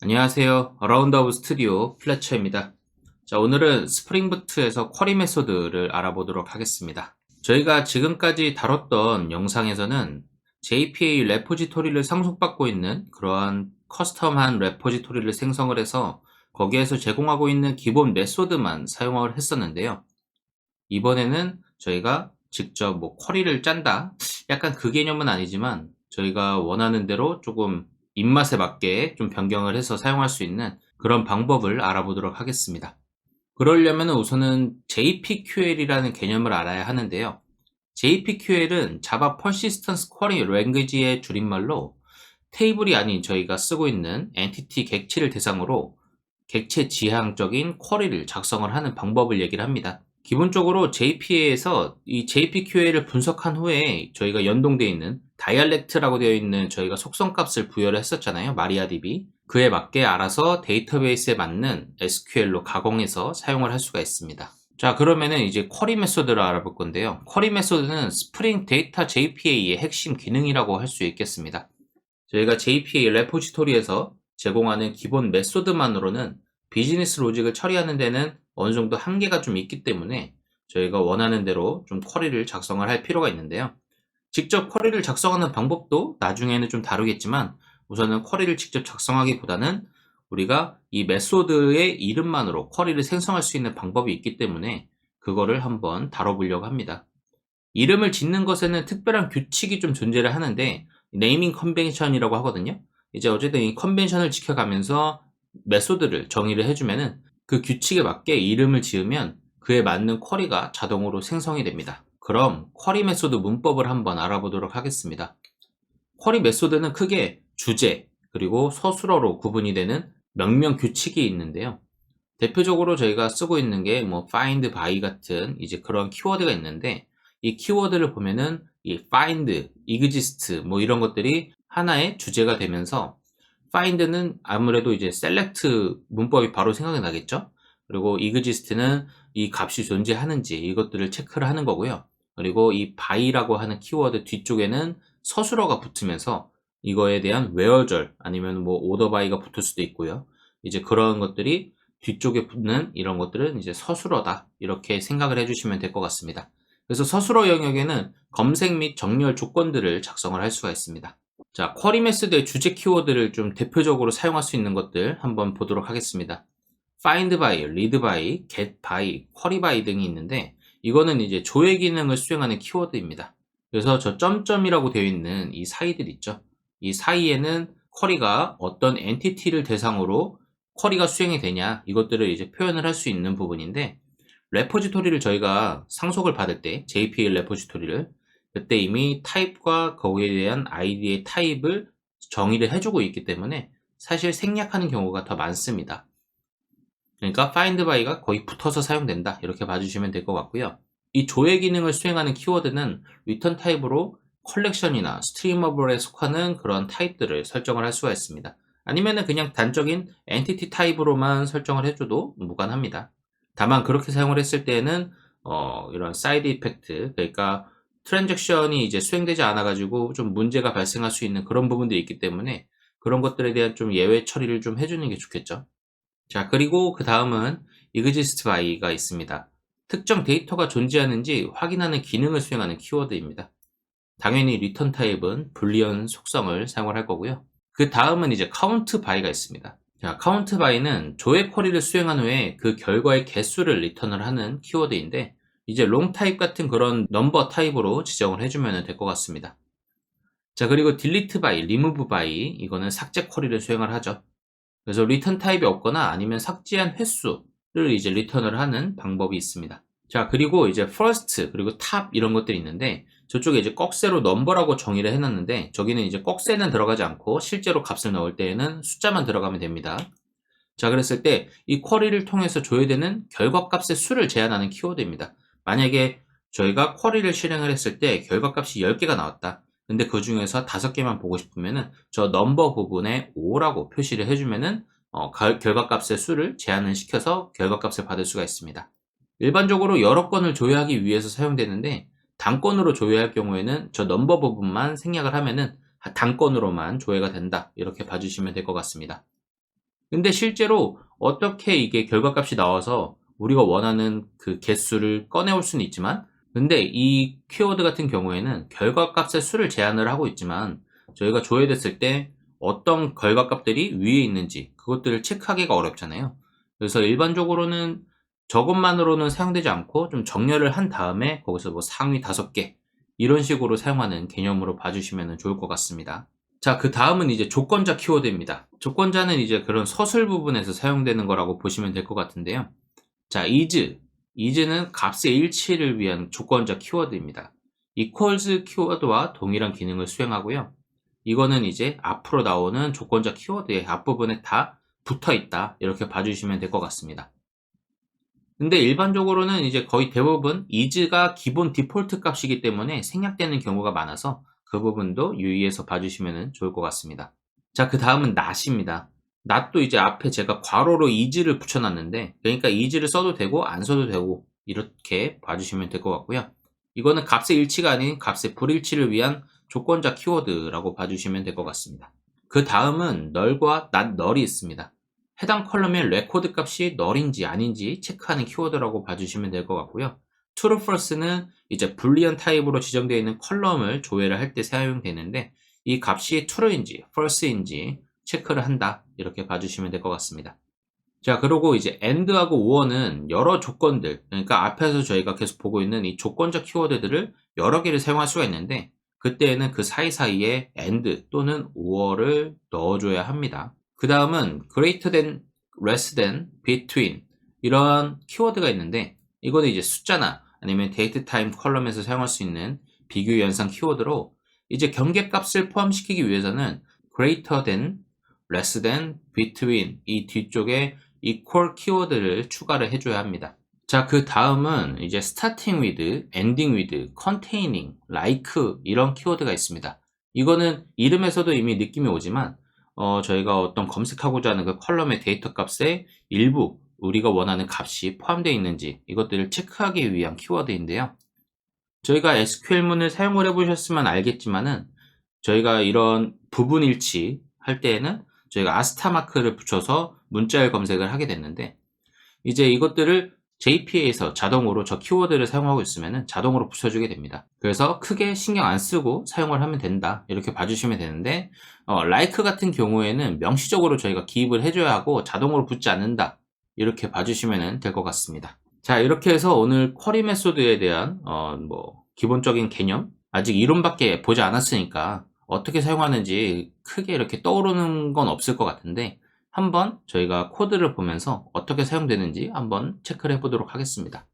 안녕하세요. 어라운드 오브 스튜디오 플래처입니다. 자, 오늘은 스프링 부트에서 쿼리 메소드를 알아보도록 하겠습니다. 저희가 지금까지 다뤘던 영상에서는 JPA 레포지토리를 상속받고 있는 그러한 커스텀한 레포지토리를 생성을 해서 거기에서 제공하고 있는 기본 메소드만 사용을 했었는데요. 이번에는 저희가 직접 쿼리를 짠다, 약간 그 개념은 아니지만 저희가 원하는 대로 조금 입맛에 맞게 좀 변경을 해서 사용할 수 있는 그런 방법을 알아보도록 하겠습니다. 그러려면 우선은 JPQL이라는 개념을 알아야 하는데요. JPQL은 Java Persistence Query Language의 줄임말로 테이블이 아닌 저희가 쓰고 있는 엔티티 객체를 대상으로 객체 지향적인 쿼리를 작성을 하는 방법을 얘기를 합니다. 기본적으로 JPA에서 이 JPQL을 분석한 후에 저희가 연동되어 있는 다이알렉트라고 되어 있는 저희가 속성값을 부여를 했었잖아요. 마리아DB. 그에 맞게 알아서 데이터베이스에 맞는 SQL로 가공해서 사용을 할 수가 있습니다. 자, 그러면은 이제 쿼리 메소드를 알아볼 건데요. 쿼리 메소드는 스프링 데이터 JPA의 핵심 기능이라고 할 수 있겠습니다. 저희가 JPA 레포지토리에서 제공하는 기본 메소드만으로는 비즈니스 로직을 처리하는 데는 어느 정도 한계가 좀 있기 때문에 저희가 원하는 대로 좀 쿼리를 작성을 할 필요가 있는데요. 직접 쿼리를 작성하는 방법도 나중에는 좀 다루겠지만 우선은 쿼리를 직접 작성하기보다는 우리가 이 메소드의 이름만으로 쿼리를 생성할 수 있는 방법이 있기 때문에 그거를 한번 다뤄보려고 합니다. 이름을 짓는 것에는 특별한 규칙이 좀 존재를 하는데 네이밍 컨벤션이라고 하거든요. 이제 어쨌든 이 컨벤션을 지켜가면서 메소드를 정의를 해주면은 그 규칙에 맞게 이름을 지으면 그에 맞는 쿼리가 자동으로 생성이 됩니다. 그럼 쿼리 메소드 문법을 한번 알아보도록 하겠습니다. 쿼리 메소드는 크게 주제 그리고 서술어로 구분이 되는 명령 규칙이 있는데요. 대표적으로 저희가 쓰고 있는 게 find by 같은 이제 그런 키워드가 있는데 이 키워드를 보면은 이 find, exist 이런 것들이 하나의 주제가 되면서 find는 아무래도 이제 select 문법이 바로 생각이 나겠죠. 그리고 exist는 이 값이 존재하는지 이것들을 체크를 하는 거고요. 그리고 이 by라고 하는 키워드 뒤쪽에는 서술어가 붙으면서 이거에 대한 where절 아니면 order by가 붙을 수도 있고요. 이제 그런 것들이 뒤쪽에 붙는 이런 것들은 이제 서술어다 이렇게 생각을 해주시면 될 것 같습니다. 그래서 서술어 영역에는 검색 및 정렬 조건들을 작성을 할 수가 있습니다. 자, 쿼리 메소드의 주제 키워드를 좀 대표적으로 사용할 수 있는 것들 한번 보도록 하겠습니다. find by, read by, get by, query by 등이 있는데 이거는 이제 조회 기능을 수행하는 키워드입니다. 그래서 저 점점이라고 되어 있는 이 사이들 있죠. 이 사이에는 쿼리가 어떤 엔티티를 대상으로 쿼리가 수행이 되냐 이것들을 이제 표현을 할 수 있는 부분인데 레포지토리를 저희가 상속을 받을 때 JPA 레포지토리를 그때 이미 타입과 거기에 대한 아이디의 타입을 정의를 해주고 있기 때문에 사실 생략하는 경우가 더 많습니다. 그러니까 find by가 거의 붙어서 사용된다 이렇게 봐주시면 될 것 같고요. 이 조회 기능을 수행하는 키워드는 return 타입으로 컬렉션이나 스트리머블에 속하는 그런 타입들을 설정을 할 수가 있습니다. 아니면은 그냥 단적인 엔티티 타입으로만 설정을 해줘도 무관합니다. 다만 그렇게 사용을 했을 때에는 이런 사이드 이펙트, 그러니까 트랜잭션이 이제 수행되지 않아 가지고 좀 문제가 발생할 수 있는 그런 부분들이 있기 때문에 그런 것들에 대한 좀 예외 처리를 좀 해주는 게 좋겠죠. 자, 그리고 그 다음은 exist by가 있습니다. 특정 데이터가 존재하는지 확인하는 기능을 수행하는 키워드입니다. 당연히 return 타입은 불리언 속성을 사용을 할 거고요. 그 다음은 이제 count by가 있습니다. 자, count by는 조회 쿼리를 수행한 후에 그 결과의 개수를 리턴을 하는 키워드인데 이제 long 타입 같은 그런 넘버 타입으로 지정을 해주면 될 것 같습니다. 자, 그리고 delete by, remove by 이거는 삭제 쿼리를 수행을 하죠. 그래서 return 타입이 없거나 아니면 삭제한 횟수를 이제 리턴을 하는 방법이 있습니다. 자, 그리고 이제 first 그리고 top 이런 것들이 있는데 저쪽에 이제 꺽쇠로 넘버라고 정의를 해놨는데 저기는 이제 꺽쇠는 들어가지 않고 실제로 값을 넣을 때에는 숫자만 들어가면 됩니다. 자, 그랬을 때 이 쿼리를 통해서 조회되는 결과값의 수를 제한하는 키워드입니다. 만약에 저희가 쿼리를 실행을 했을 때 결과값이 10개가 나왔다. 근데 그 중에서 5개만 보고 싶으면은 저 넘버 부분에 5라고 표시를 해주면은 결과값의 수를 제한을 시켜서 결과값을 받을 수가 있습니다. 일반적으로 여러 건을 조회하기 위해서 사용되는데 단건으로 조회할 경우에는 저 넘버 부분만 생략을 하면은 단건으로만 조회가 된다. 이렇게 봐주시면 될 것 같습니다. 근데 실제로 어떻게 이게 결과값이 나와서 우리가 원하는 그 개수를 꺼내올 수는 있지만, 근데 이 키워드 같은 경우에는 결과값의 수를 제한을 하고 있지만 저희가 조회됐을 때 어떤 결과값들이 위에 있는지 그것들을 체크하기가 어렵잖아요. 그래서 일반적으로는 저것만으로는 사용되지 않고 좀 정렬을 한 다음에 거기서 뭐 상위 5개 이런 식으로 사용하는 개념으로 봐주시면 좋을 것 같습니다. 자, 그 다음은 이제 조건자 키워드입니다. 조건자는 이제 그런 서술 부분에서 사용되는 거라고 보시면 될 것 같은데요. 자, is는 값의 일치를 위한 조건자 키워드입니다. equals 키워드와 동일한 기능을 수행하고요. 이거는 이제 앞으로 나오는 조건자 키워드의 앞부분에 다 붙어 있다. 이렇게 봐주시면 될 것 같습니다. 근데 일반적으로는 이제 거의 대부분 is가 기본 디폴트 값이기 때문에 생략되는 경우가 많아서 그 부분도 유의해서 봐주시면 좋을 것 같습니다. 자, 그 다음은 not입니다. not도 이제 앞에 제가 괄호로 is를 붙여놨는데, 그러니까 is를 써도 되고 안 써도 되고 이렇게 봐주시면 될 것 같고요. 이거는 값의 일치가 아닌 값의 불일치를 위한 조건자 키워드라고 봐주시면 될 것 같습니다. 그 다음은 null과 not null이 있습니다. 해당 컬럼의 레코드 값이 null인지 아닌지 체크하는 키워드라고 봐주시면 될 것 같고요. true, false는 이제 불리언 타입으로 지정되어 있는 컬럼을 조회를 할 때 사용되는데, 이 값이 true인지 false인지 체크를 한다. 이렇게 봐주시면 될 것 같습니다. 자, 그리고 이제 and하고 or는 여러 조건들, 그러니까 앞에서 저희가 계속 보고 있는 이 조건적 키워드들을 여러 개를 사용할 수가 있는데, 그때에는 그 사이사이에 and 또는 or를 넣어줘야 합니다. 그 다음은 greater than, less than, between 이런 키워드가 있는데, 이거는 이제 숫자나 아니면 date time 컬럼에서 사용할 수 있는 비교 연산 키워드로 이제 경계값을 포함시키기 위해서는 greater than, less than, between 이 뒤쪽에 equal 키워드를 추가를 해줘야 합니다. 자, 그 다음은 이제 starting with, ending with, containing, like 이런 키워드가 있습니다. 이거는 이름에서도 이미 느낌이 오지만 저희가 어떤 검색하고자 하는 그 컬럼의 데이터 값에 일부 우리가 원하는 값이 포함되어 있는지 이것들을 체크하기 위한 키워드인데요. 저희가 SQL문을 사용을 해보셨으면 알겠지만은 저희가 이런 부분 일치 할 때에는 저희가 아스타 마크를 붙여서 문자열 검색을 하게 됐는데, 이제 이것들을 JPA에서 자동으로 저 키워드를 사용하고 있으면 자동으로 붙여주게 됩니다. 그래서 크게 신경 안 쓰고 사용을 하면 된다. 이렇게 봐주시면 되는데, like 같은 경우에는 명시적으로 저희가 기입을 해줘야 하고 자동으로 붙지 않는다. 이렇게 봐주시면 될 것 같습니다. 자, 이렇게 해서 오늘 쿼리 메소드에 대한 기본적인 개념, 아직 이론밖에 보지 않았으니까 어떻게 사용하는지 크게 이렇게 떠오르는 건 없을 것 같은데, 한번 저희가 코드를 보면서 어떻게 사용되는지 한번 체크를 해보도록 하겠습니다.